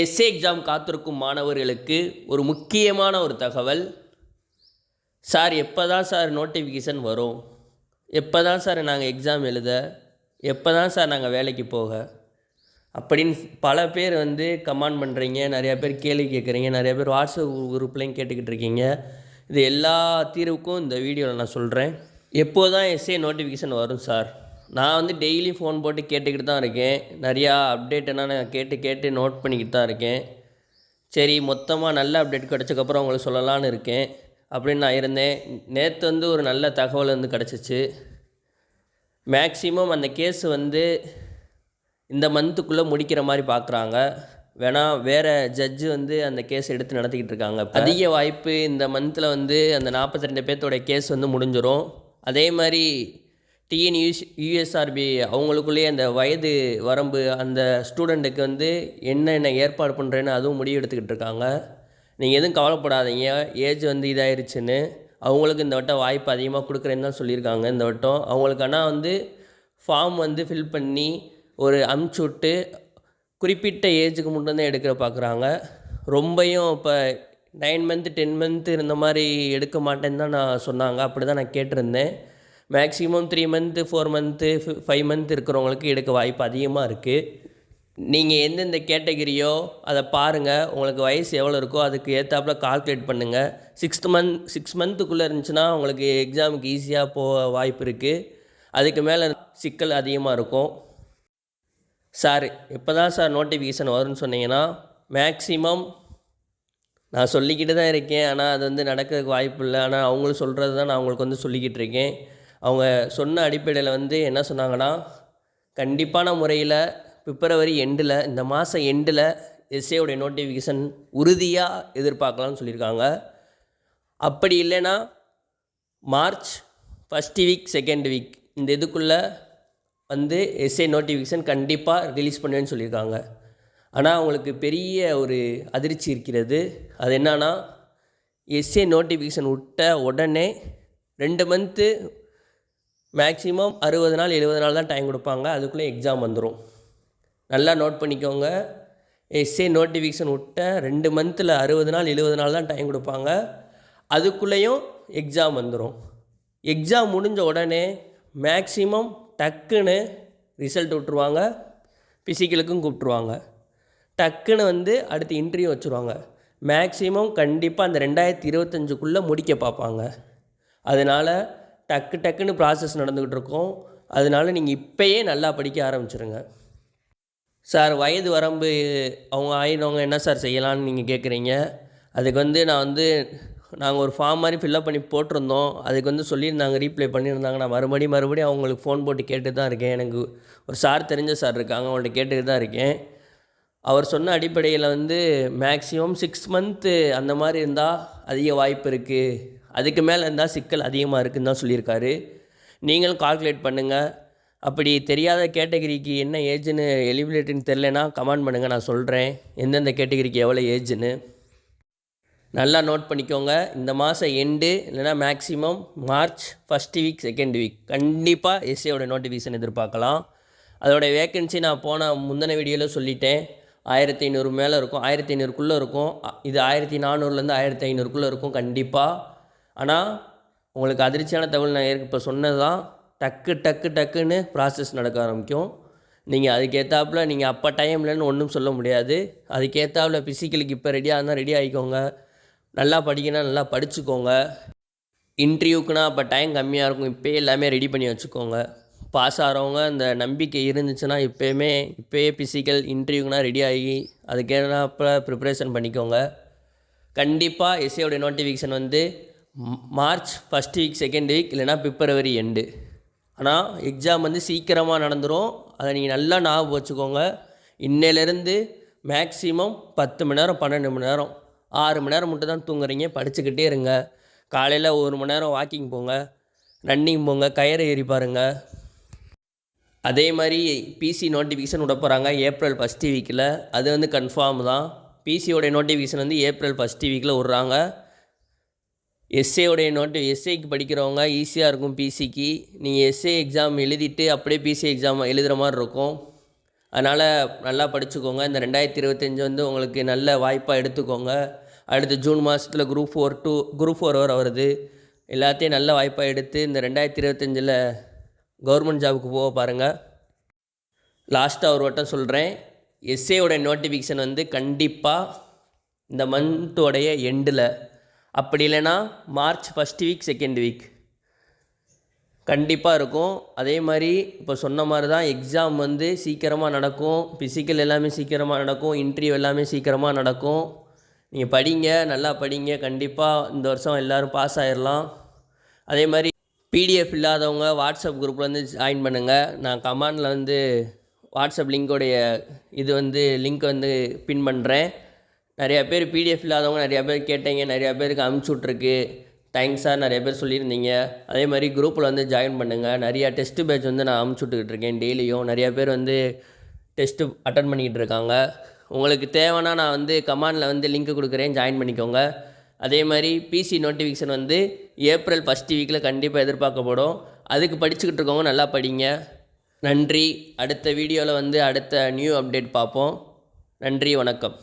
S A exam காத்திருக்கும் மாணவர்களுக்கு ஒரு முக்கியமான ஒரு தகவல். சார் எப்போ தான் சார் நோட்டிஃபிகேஷன் வரும்? எப்போ தான் சார் நாங்கள் எக்ஸாம் எழுத? எப்போ தான் சார் நாங்கள் வேலைக்கு போக? அப்படின்னு பல பேர் கமெண்ட் பண்ணுறீங்க, நிறையா பேர் கேள்வி கேட்குறீங்க, நிறையா பேர் வாட்ஸ்அப் குரூப்லேயும் கேட்டுக்கிட்டு இருக்கீங்க. இது எல்லா தீர்வுக்கும் இந்த வீடியோவில் நான் சொல்கிறேன். எப்போ தான் எஸ்ஏ நோட்டிஃபிகேஷன் வரும் சார்? நான் டெய்லி ஃபோன் போட்டு கேட்டுக்கிட்டு தான் இருக்கேன். நிறையா அப்டேட்டுன்னா நான் கேட்டு நோட் பண்ணிக்கிட்டு தான் இருக்கேன். சரி, மொத்தமாக நல்ல அப்டேட் கிடச்சக்கப்புறம் உங்களுக்கு சொல்லலான்னு இருக்கேன் அப்படின்னு நான் இருந்தேன். நேற்று ஒரு நல்ல தகவல் கிடச்சிச்சு. மேக்ஸிமம் அந்த கேஸ் இந்த மந்த்துக்குள்ளே முடிக்கிற மாதிரி பார்க்குறாங்க. வேறு ஜட்ஜு அந்த கேஸ் எடுத்து நடத்திக்கிட்டு இருக்காங்க. அதிக வாய்ப்பு இந்த மந்தில் அந்த 42 பேர்த்தோட கேஸ் முடிஞ்சிடும். அதே மாதிரி யூஎஸ்ஆர்பி அவங்களுக்குள்ளேயே அந்த வயது வரம்பு அந்த ஸ்டூடெண்ட்டுக்கு என்னென்ன ஏற்பாடு பண்ணுறேன்னு அதுவும் முடிவு எடுத்துக்கிட்டு இருக்காங்க. நீங்கள் எதுவும் கவலைப்படாதீங்க, ஏஜ் இதாயிருச்சுன்னு. அவங்களுக்கு இந்த வட்டம் வாய்ப்பு அதிகமாக கொடுக்குறேன்னு தான் சொல்லியிருக்காங்க. இந்த வட்டம் அவங்களுக்கு ஆனால் ஃபார்ம் ஃபில் பண்ணி ஒரு அமுச்சு விட்டு குறிப்பிட்ட ஏஜுக்கு மட்டும்தான் எடுக்கிற பார்க்குறாங்க. ரொம்பையும் இப்போ 9 மந்த் 10 மந்த் இந்த மாதிரி எடுக்க மாட்டேன்னு தான் நான் சொன்னாங்க. அப்படி தான் நான் கேட்டிருந்தேன். மேக்ஸிமம் 3 மந்த்து 4 மந்த்து 5 மந்த் இருக்கிறவங்களுக்கு எடுக்க வாய்ப்பு அதிகமாக இருக்குது. நீங்கள் எந்தெந்த கேட்டகிரியோ அதை பாருங்கள். உங்களுக்கு வயசு எவ்வளோ இருக்கோ அதுக்கு ஏற்றாப்புல கால்குலேட் பண்ணுங்கள். 6 மந்த்துக்குள்ளே இருந்துச்சுன்னா உங்களுக்கு எக்ஸாமுக்கு ஈஸியாக போக வாய்ப்பு இருக்குது. அதுக்கு மேலே சிக்கல் அதிகமாக இருக்கும். சார் எப்போ தான் சார் நோட்டிஃபிகேஷன் வரும்னு சொன்னீங்கன்னா, மேக்ஸிமம் நான் சொல்லிக்கிட்டு தான் இருக்கேன். ஆனால் அது நடக்கிறதுக்கு வாய்ப்பு இல்லை. ஆனால் அவங்களும் சொல்கிறது தான் நான் அவங்களுக்கு சொல்லிக்கிட்டு இருக்கேன். அவங்க சொன்ன அடிப்படையில் என்ன சொன்னாங்கன்னா, கண்டிப்பான முறையில் பிப்ரவரி எண்டில், இந்த மாதம் எண்டில் எஸ்ஏவுடைய நோட்டிஃபிகேஷன் உறுதியாக எதிர்பார்க்கலாம்னு சொல்லியிருக்காங்க. அப்படி இல்லைன்னா March first week second week இந்த இதுக்குள்ளே எஸ்ஏ நோட்டிஃபிகேஷன் கண்டிப்பாக ரிலீஸ் பண்ணுவேன்னு சொல்லியிருக்காங்க. ஆனால் அவங்களுக்கு பெரிய ஒரு அதிர்ச்சி இருக்கிறது. அது என்னன்னா, எஸ்ஏ நோட்டிஃபிகேஷன் விட்ட உடனே 2 மந்த்து மேக்ஸிமம் 60 நாள் 70 நாள் தான் டைம் கொடுப்பாங்க. அதுக்குள்ளே எக்ஸாம் வந்துடும். நல்லா நோட் பண்ணிக்கோங்க. எஸ்ஏ நோட்டிஃபிகேஷன் விட்ட 2 மந்தில் 60 நாள் 70 நாள் தான் டைம் கொடுப்பாங்க. அதுக்குள்ளேயும் எக்ஸாம் வந்துடும். எக்ஸாம் முடிஞ்ச உடனே மேக்ஸிமம் டக்குன்னு ரிசல்ட் விட்ருவாங்க. ஃபிசிக்கலுக்கும் கூப்பிட்ருவாங்க. டக்குன்னு அடுத்து இன்டர்வியூ வச்சுருவாங்க. மேக்ஸிமம் கண்டிப்பாக அந்த 2025க்குள்ளே முடிக்க பார்ப்பாங்க. அதனால் டக்குன்னு ப்ராசஸ் நடந்துக்கிட்டு இருக்கோம். அதனால் நீங்கள் இப்போயே நல்லா படிக்க ஆரம்பிச்சிருங்க. சார் வயது வரம்பு அவங்க ஆயினவங்க என்ன சார் செய்யலான்னு நீங்கள் கேட்குறீங்க. அதுக்கு நாங்கள் ஒரு ஃபார்ம் மாதிரி ஃபில்லப் பண்ணி போட்டிருந்தோம். அதுக்கு சொல்லியிருந்தாங்க, ரீப்ளை பண்ணியிருந்தாங்க. நான் மறுபடியும் அவங்களுக்கு ஃபோன் போட்டு கேட்டு தான் இருக்கேன். எனக்கு ஒரு சார் தெரிஞ்ச சார் இருக்காங்க, அவங்கள்ட்ட கேட்டுட்டு தான் இருக்கேன். அவர் சொன்ன அடிப்படையில் மேக்ஸிமம் 6 மந்த்து அந்த மாதிரி இருந்தால் அதிக வாய்ப்பு இருக்குது. அதுக்கு மேலே இருந்தால் சிக்கல் அதிகமாக இருக்குதுன்னு தான் சொல்லியிருக்காரு. நீங்களும் கால்குலேட் பண்ணுங்கள். அப்படி தெரியாத கேட்டகிரிக்கு என்ன ஏஜ்னு எலிபிலிட்டின்னு தெரிலனா கமெண்ட் பண்ணுங்கள், நான் சொல்கிறேன் எந்தெந்த கேட்டகிரிக்கு எவ்வளோ ஏஜ்னு. நல்லா நோட் பண்ணிக்கோங்க. இந்த மாதம் எண்டு இல்லைனா maximum March first week second week கண்டிப்பாக எஸ்ஏவோட நோட்டிஃபிகேஷன் எதிர்பார்க்கலாம். அதோடய வேக்கன்சி நான் முந்தின வீடியோவில் சொல்லிட்டேன். 1500 மேலே இருக்கும், 1500க்குள்ளே இருக்கும். இது 1400லேருந்து 1500க்குள்ளே இருக்கும் கண்டிப்பாக. ஆனால் உங்களுக்கு அதிர்ச்சியான தகவல் நான் இப்போ சொன்னது தான். டக்குன்னு ப்ராசஸ் நடக்க ஆரம்பிக்கும். நீங்கள் அதுக்கேற்றாப்புல நீங்கள் அப்போ டைம்லன்னு ஒன்றும் சொல்ல முடியாது. அதுக்கேற்றாப்புல ஃபிசிக்கலுக்கு இப்போ ரெடியாக இருந்தால் ரெடி ஆகிக்கோங்க. நல்லா படிக்கணும், நல்லா படிச்சுக்கோங்க. இன்டர்வியூக்குன்னா அப்போ டைம் கம்மியாக இருக்கும். இப்போயே எல்லாமே ரெடி பண்ணி வச்சுக்கோங்க. பாஸ் ஆகிறவங்க அந்த நம்பிக்கை இருந்துச்சுன்னா இப்போயே ஃபிசிக்கல் இன்டர்வியூக்குனா ரெடி ஆகி அதுக்கேற்றாப்புல ப்ரிப்ரேஷன் பண்ணிக்கோங்க. கண்டிப்பாக எஸ்ஏவுடைய notification March first week second week இல்லைனா பிப்ரவரி எண்டு. ஆனால் எக்ஸாம் சீக்கிரமாக நடந்துடும். அதை நீங்கள் நல்லா ஞாபகம் வச்சுக்கோங்க. இன்னையிலேருந்து மேக்ஸிமம் 10 மணி நேரம் 12 மணி நேரம் 6 மணி நேரம் மட்டும் தான் தூங்குறீங்க. படிச்சுக்கிட்டே இருங்க. காலையில் 1 மணி நேரம் வாக்கிங் போங்க, ரன்னிங் போங்க, கயிறு ஏறி பாருங்கள். அதே மாதிரி பிசி நோட்டிஃபிகேஷன் விட போகிறாங்க ஏப்ரல் ஃபஸ்ட்டு வீக்கில். அது கன்ஃபார்ம் தான். பிசியோடைய நோட்டிஃபிகேஷன் ஏப்ரல் ஃபஸ்ட்டு வீக்கில் விட்றாங்க. எஸ்ஏக்கு படிக்கிறவங்க ஈஸியாக இருக்கும். பிசிக்கு நீங்கள் எஸ்ஏ எக்ஸாம் எழுதிட்டு அப்படியே பிசி எக்ஸாம் எழுதுகிற மாதிரி இருக்கும். அதனால் நல்லா படிச்சுக்கோங்க. இந்த 2025 வந்து உங்களுக்கு நல்ல வாய்ப்பாக எடுத்துக்கோங்க. அடுத்து ஜூன் மாதத்தில் குரூப் 4 வர வருது. எல்லாத்தையும் நல்ல வாய்ப்பாக எடுத்து இந்த 2025 கவர்மெண்ட் ஜாபுக்கு போக பாருங்கள். லாஸ்ட்டாக ஒரு வட்டம் சொல்கிறேன், எஸ்ஏயோட நோட்டிஃபிகேஷன் வந்து கண்டிப்பாக இந்த மந்தோடைய எண்டில், அப்படி இல்லைன்னா March first week second week கண்டிப்பாக இருக்கும். அதே மாதிரி இப்போ சொன்ன மாதிரி தான் எக்ஸாம் வந்து சீக்கிரமாக நடக்கும், ஃபிசிக்கல் எல்லாமே சீக்கிரமாக நடக்கும், இன்டர்வியூ எல்லாமே சீக்கிரமாக நடக்கும். நீங்கள் படிங்க, நல்லா படிங்க, கண்டிப்பாக இந்த வருஷம் எல்லோரும் பாஸ் ஆகிடலாம். அதே மாதிரி பிடிஎஃப் இல்லாதவங்க வாட்ஸ்அப் குரூப்பில் வந்து ஜாயின் பண்ணுங்கள். நான் கமெண்டில் வந்து வாட்ஸ்அப் லிங்கோடைய லிங்க் வந்து பின் பண்ணுறேன். நிறையா பேர் பிடிஎஃப் இல்லாதவங்க நிறையா பேர் கேட்டீங்க, நிறையா பேருக்கு அனுப்பிச்சி விட்ருக்கு. தேங்க்ஸ் சார், நிறைய பேர் சொல்லியிருந்தீங்க. அதே மாதிரி குரூப்பில் வந்து ஜாயின் பண்ணுங்கள். நிறையா டெஸ்ட்டு பேட்ச் வந்து நான் அனுப்பிச்சி விட்டுக்கிட்டு இருக்கேன் டெய்லியும். நிறையா பேர் வந்து டெஸ்ட்டு அட்டன் பண்ணிக்கிட்டு இருக்காங்க. உங்களுக்கு தேவைன்னா நான் வந்து கமெண்டில் வந்து லிங்க் கொடுக்குறேன், ஜாயின் பண்ணிக்கோங்க. அதே மாதிரி பிசி நோட்டிஃபிகேஷன் வந்து ஏப்ரல் ஃபஸ்ட் வீக்கில் கண்டிப்பாக எதிர்பார்க்கப்படும். அதுக்கு படிச்சுக்கிட்டு இருக்கவங்க நல்லா படிங்க. நன்றி. அடுத்த வீடியோவில் வந்து அடுத்த நியூ அப்டேட் பார்ப்போம். நன்றி, வணக்கம்.